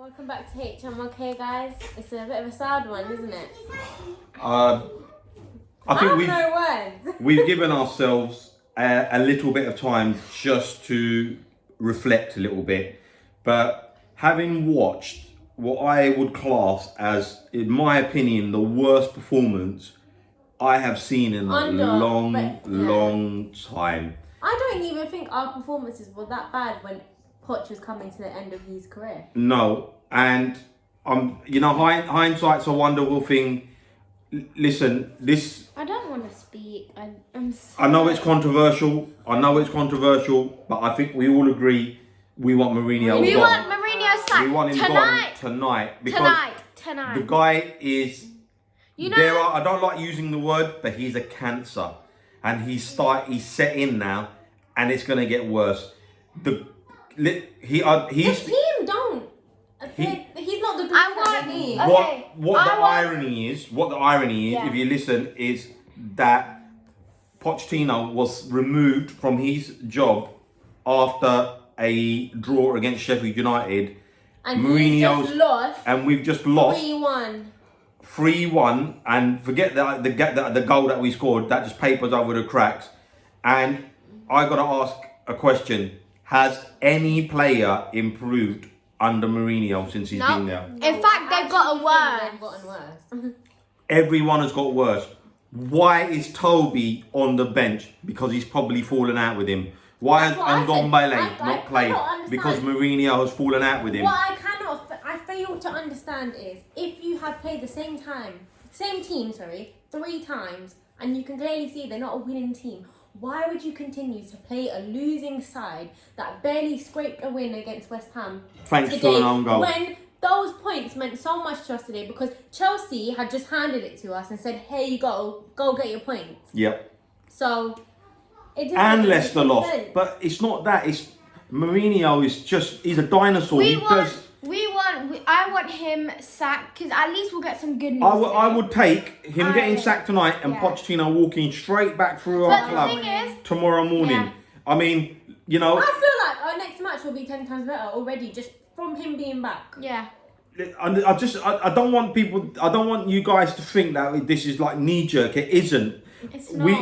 Welcome back to HM. Okay, guys, it's a bit of a sad one, isn't it? I think we've given ourselves a little bit of time just to reflect a little bit, but having watched what I would class as, in my opinion, the worst performance I have seen in a long time. I don't even think our performances were that bad when Poch was coming to the end of his career. No, and hindsight's a wonderful thing. Listen, this. I don't want to speak. I'm sorry. I know it's controversial. But I think we all agree we want Mourinho. We want Mourinho sacked. We want him tonight. gone tonight. Because Tonight. the guy is. I don't like using the word, but he's a cancer, and he's set in now, and it's gonna get worse. His team don't. He's not the good that they need. What the irony is, if you listen, is that Pochettino was removed from his job after a draw against Sheffield United. And Mourinho's lost. And we've just lost 3-1. And forget the goal that we scored, that just papers over the cracks. And I got to ask a question. Has any player improved under Mourinho since he's been there? In fact, they've gotten worse. They've gotten worse. Everyone has got worse. Why is Toby on the bench? Because he's probably fallen out with him. Why has Ndombele not played? Because Mourinho has fallen out with him. What I fail to understand is, if you have played the same team, 3 times, and you can clearly see they're not a winning team, why would you continue to play a losing side that barely scraped a win against West Ham Thanks to an own goal. when those points meant so much to us today? Because Chelsea had just handed it to us and said, "Here you go get your points." Yep. So it just and Leicester lost, but it's not that. It's Mourinho he's a dinosaur. I want him sacked because at least we'll get some good news. I would take him getting sacked tonight and Pochettino walking straight back through our club tomorrow morning. Yeah. I mean, I feel like our next match will be 10 times better already just from him being back. Yeah. I don't want you guys to think that this is like knee jerk. It isn't. It's not. We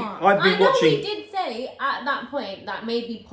did say at that point that maybe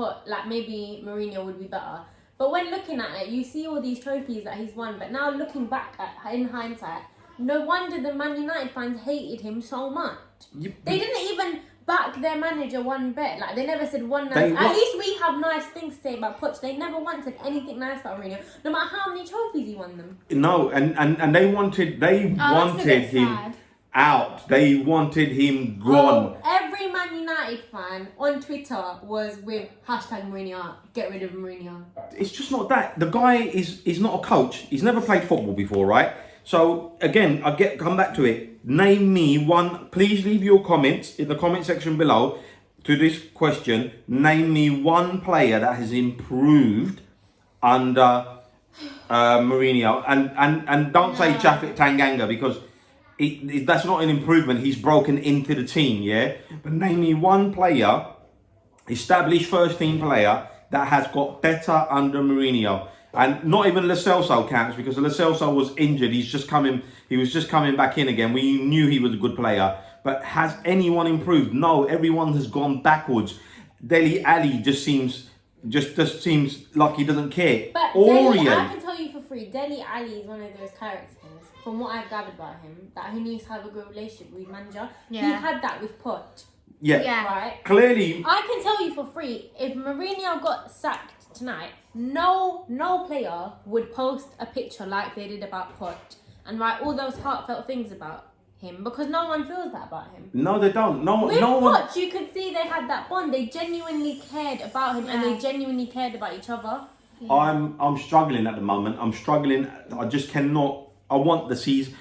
Mourinho would be better. But when looking at it, you see all these trophies that he's won. But now looking back in hindsight, no wonder the Man United fans hated him so much. They didn't even back their manager one bit. Like, they never said one nice... At least we have nice things to say about Poch. They never once said anything nice about Mourinho, no matter how many trophies he won them. No, and they wanted him out. They wanted him gone. Every Man United fan on Twitter was with #Mourinho out. Get rid of Mourinho. It's just not that. The guy is not a coach. He's never played football before, right? So again, come back to it. Name me one. Please leave your comments in the comment section below to this question. Name me one player that has improved under Mourinho, and don't say Japhet Tanganga, because that's not an improvement. He's broken into the team, yeah? But name me one player, established first team player, that has got better under Mourinho. And not even Lo Celso counts, because Lo Celso was injured. He was just coming back in again. We knew he was a good player. But has anyone improved? No, everyone has gone backwards. Dele Alli just seems like he doesn't care. But I can tell you for free, Dele Alli is one of those characters, from what I've gathered about him, that he needs to have a good relationship with manager. Yeah. He had that with Poch. Yeah. Right? Clearly. I can tell you for free, if Mourinho got sacked tonight, no player would post a picture like they did about Poch and write all those heartfelt things about him, because no one feels that about him. No, they don't. With Poch, you could see they had that bond. They genuinely cared about him, and they genuinely cared about each other. Yeah. I'm struggling at the moment. I'm struggling. I just cannot. I want the season.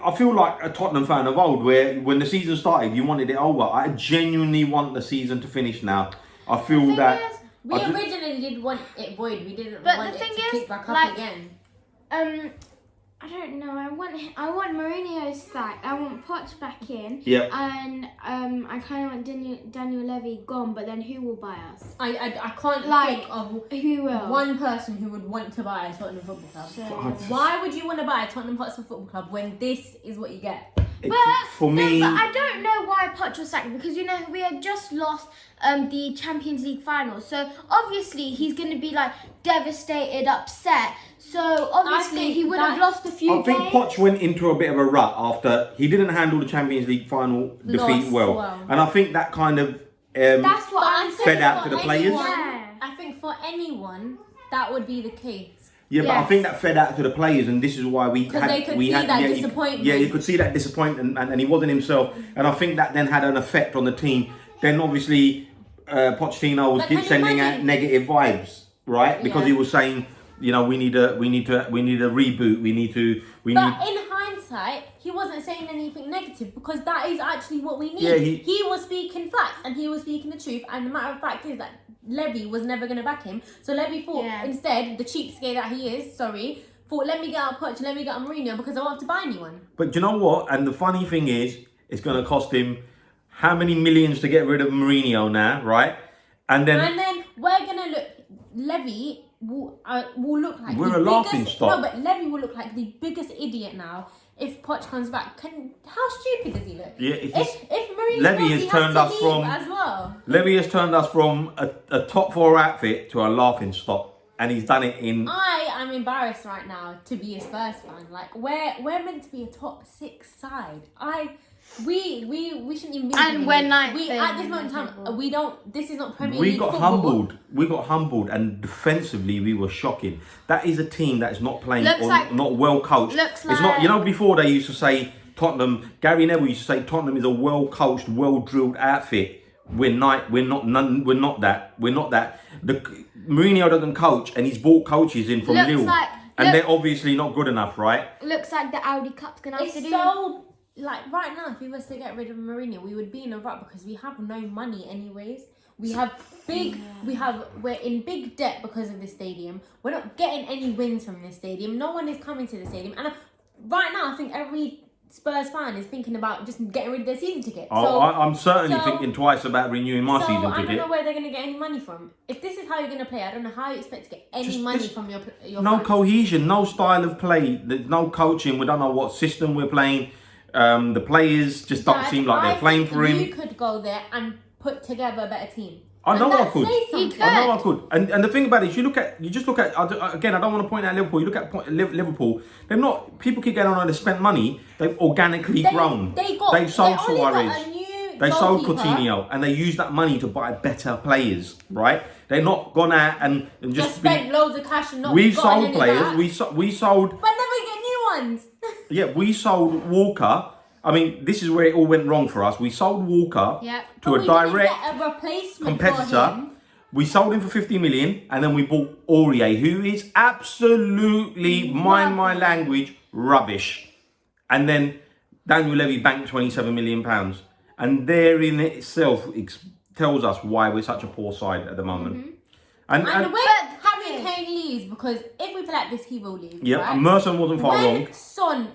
I feel like a Tottenham fan of old, where when the season started, you wanted it over. I genuinely want the season to finish now. I feel that... We originally did want it void. We didn't want it to kick back up again. I I don't know. I want Mourinho sacked. I want Poch back in. Yeah. And I kind of want Daniel Levy gone. But then who will buy us? I can't Like, think of who will? one person who would want to buy a Tottenham Football Club. So- Why would you want to buy a Tottenham Hotspur Football Club when this is what you get? For me, No, but I don't know why Poch was sacked because we had just lost the Champions League final, so obviously he's going to be like devastated, upset. So obviously he would have lost a few I think games. Poch went into a bit of a rut after he didn't handle the Champions League final defeat well, and I think that kind of That's what I'm But I saying. fed out for to the players. Yeah. I think for anyone that would be the case. Yeah, but I Yes. think that fed out to the players, and this is why we Because had they could we see had that yeah, disappointment. you could see that disappointment, and he wasn't himself, and I think that then had an effect on the team. Then obviously, Pochettino was But can you sending out imagine? negative vibes, right? Because Yeah. he was saying, you know, we need a reboot. We need. But in hindsight, he wasn't saying anything negative because that is actually what we need. Yeah, he was speaking facts and he was speaking the truth. And the matter of fact is that Levy was never going to back him. So Levy thought instead, the cheapskate that he is, thought let me get out Poch, let me get out Mourinho because I won't have to buy anyone. But do you know what? And the funny thing is, it's going to cost him how many millions to get rid of Mourinho now, right? And then we're going to look, Levy will look like We're the a laughing biggest, stock. No, but Levy will look like the biggest idiot now if Poch comes back. How stupid does he look? Yeah, if Mourinho Levy goes, has he turned has us to leave from- as well. Levy has turned us from a top 4 outfit to a laughing stock, and he's done it in. I am embarrassed right now to be a Spurs fan. Like we're meant to be a top 6 side. We shouldn't even be. And doing we're it. ninth We in at this the moment in time table. we don't. This is not Premier We League got football. humbled. We got humbled, and defensively we were shocking. That is a team that is not playing Looks or like- not well coached. looks It's not. You like- know, before they used to say Tottenham. Gary Neville used to say Tottenham is a well coached, well drilled outfit. We're not that. The Mourinho doesn't coach, and he's bought coaches in from Lille, and they're obviously not good enough, right? Looks like the Audi Cup's gonna have It's to do. so like right now. If we was to get rid of Mourinho, we would be in a rut because we have no money anyways. We have we're in big debt because of this stadium. We're not getting any wins from this stadium. No one is coming to the stadium, and right now I think every Spurs fan is thinking about just getting rid of their season ticket. I'm certainly so- thinking twice about renewing my season I don't ticket. know where they're going to get any money from. If this is how you're going to play, I don't know how you expect to get any money from your No fans. cohesion, no style of play. There's no coaching. We don't know what system we're playing. The players just don't Dad, seem like they're I playing think for him. You could go there and put together a better team. I know And I that could. says something. I know I could. And the thing about it is, you just look at again. I don't want to point out Liverpool. You look at Liverpool. They're not. People keep getting on. They spent money. They've organically grown. They've sold Suarez. They sold Coutinho, and they used that money to buy better players. Right? They're not gone out and Just spent loads of cash and not We've gotten sold any players. back. We sold. But never get new ones. Yeah, we sold Walker. I mean, this is where it all went wrong for us. We sold Walker Yeah. to But a we didn't direct get a replacement for competitor. him. We sold him for 50 million, and then we bought Aurier, who is absolutely, mind my language, rubbish. And then Daniel Levy banked 27 million pounds, and there in itself tells us why we're such a poor side at the moment. And And when Harry Kane leaves, because if we play like this, he will leave. yeah, right? Merson wasn't far wrong. When Son,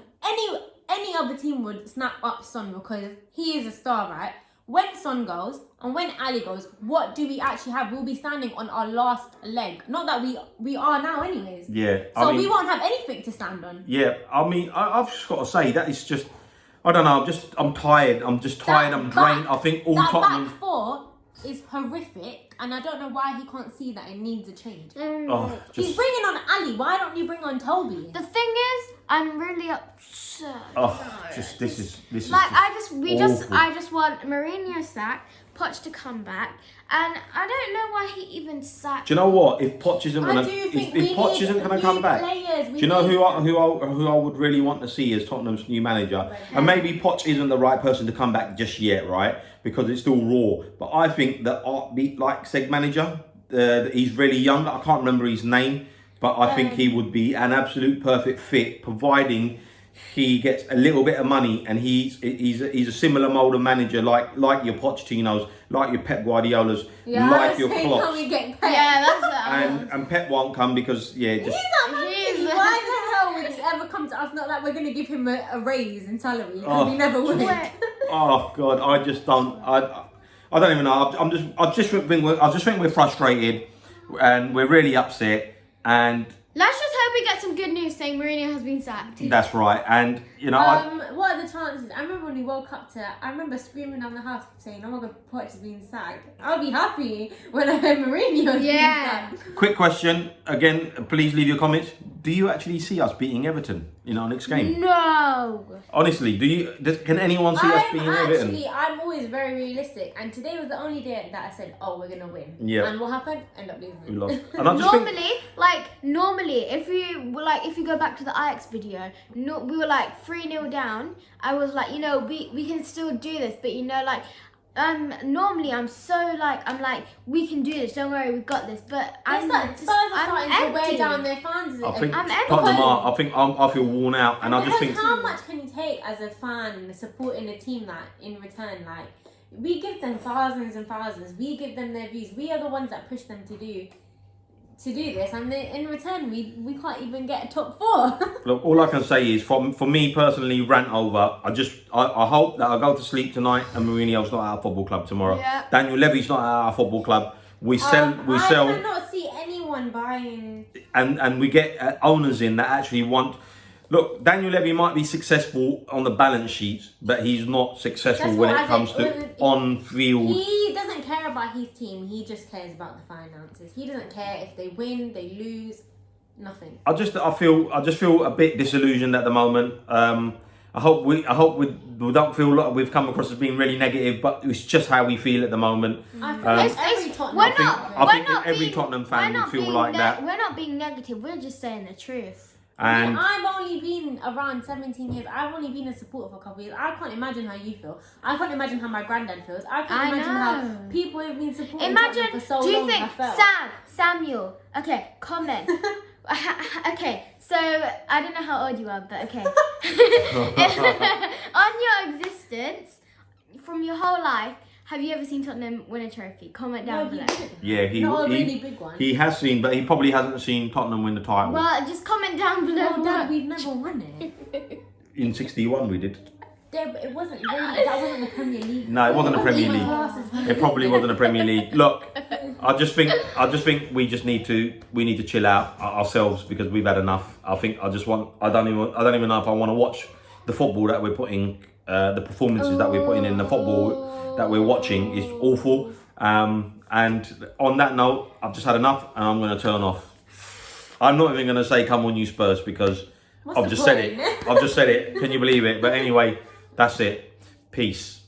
any other team would snap up Son because he is a star, right? When Son goes and when Ali goes, what do we actually have? We'll be standing on our last leg. Not that we are now, anyways. Yeah, So I mean, we won't have anything to stand on. yeah, I mean, I've just got to say that is just. I don't know. I'm tired. I'm just tired. I'm drained. I think all that Tottenham. back four is horrific, and I don't know why he can't see that it needs a change. Oh, He's just. bringing on Ali. Why don't you bring on Toby? The thing is, I'm really upset. Oh, just this is Like just awful. I just want Mourinho sacked, Poch to come back, and I don't know why he even sacked. Do you know what? If Poch isn't I gonna, do think if Poch isn't gonna come back, players. do you know who I would really want to see as Tottenham's new manager? And maybe Poch isn't the right person to come back just yet, right? Because it's still raw. But I think that like Seg manager, he's really young. I can't remember his name, but I think he would be an absolute perfect fit, providing he gets a little bit of money, and he's a similar mold of manager like your Pochettinos, like your Pep Guardiolas, like your Klopps. Yeah, that's it. And Pep won't come because just He's not Why the hell would he ever come to it's not like we're going to give him a raise in salary because we never would. Oh God, I just don't. I don't even know. I just think we're frustrated, and we're really upset. And let's just hope we get some good news saying Mourinho has been sacked. that's right. And you know, what are the chances? I remember when we woke up I remember screaming down the house saying, "Oh my God, Poch is being sacked." I'll be happy when I heard Mourinho is being sacked. Quick question again. Please leave your comments. Do you actually see us beating Everton in our next game? No. Honestly, can anyone see us beating Everton? I'm always very realistic, and today was the only day that I said, "Oh, we're gonna win." Yeah. And what happened? End up losing. We lost. And I just Normally, if you go back to the Ajax video, we were like 3-0 down. I was like, we can still do this, but normally I'm like, we can do this. Don't worry, we've got this. But Spurs are starting to wear down their fans. I think I feel worn out, and I just think how much can you take as a fan supporting a team that in return, like, we give them thousands and thousands. We give them their views. We are the ones that push them to do this, and in return we can't even get a top 4. Look, all I can say is, for me personally, rant over. I hope that I go to sleep tonight and Mourinho's not at our football club tomorrow. Yeah. Daniel Levy's not at our football club. We sell. I cannot see anyone buying. And we get owners in that actually want. Look, Daniel Levy might be successful on the balance sheets, but he's not successful when it comes to on-field. He doesn't care about his team. He just cares about the finances. He doesn't care if they win, they lose, nothing. I just feel a bit disillusioned at the moment. I hope we don't feel like we've come across as being really negative, but it's just how we feel at the moment. I think every Tottenham fan would feel like that. We're not being negative. We're just saying the truth. And I've only been around 17 years. I've only been a supporter for a couple of years. I can't imagine how you feel. I can't imagine how my granddad feels. I can't imagine how people have been supporting Tottenham for so long. Do you think Samuel? Okay, comment. Okay, so I don't know how old you are, but okay. On your existence, from your whole life, have you ever seen Tottenham win a trophy? Comment down below. Yeah, not a really big one. He has seen, but he probably hasn't seen Tottenham win the title. Well, just comment down below. No, we've never won it. In '61 we did. Yeah, but it wasn't really. That wasn't the Premier League. No, it wasn't the Premier League. It probably wasn't the Premier League. Look, I just think we need to chill out ourselves because we've had enough. I don't even know if I want to watch the football that we're putting, the performances that we're putting in, the football that we're watching is awful. And on that note, I've just had enough and I'm going to turn off. I'm not even going to say come on you Spurs because I've just said it. Can you believe it? But anyway, that's it. Peace.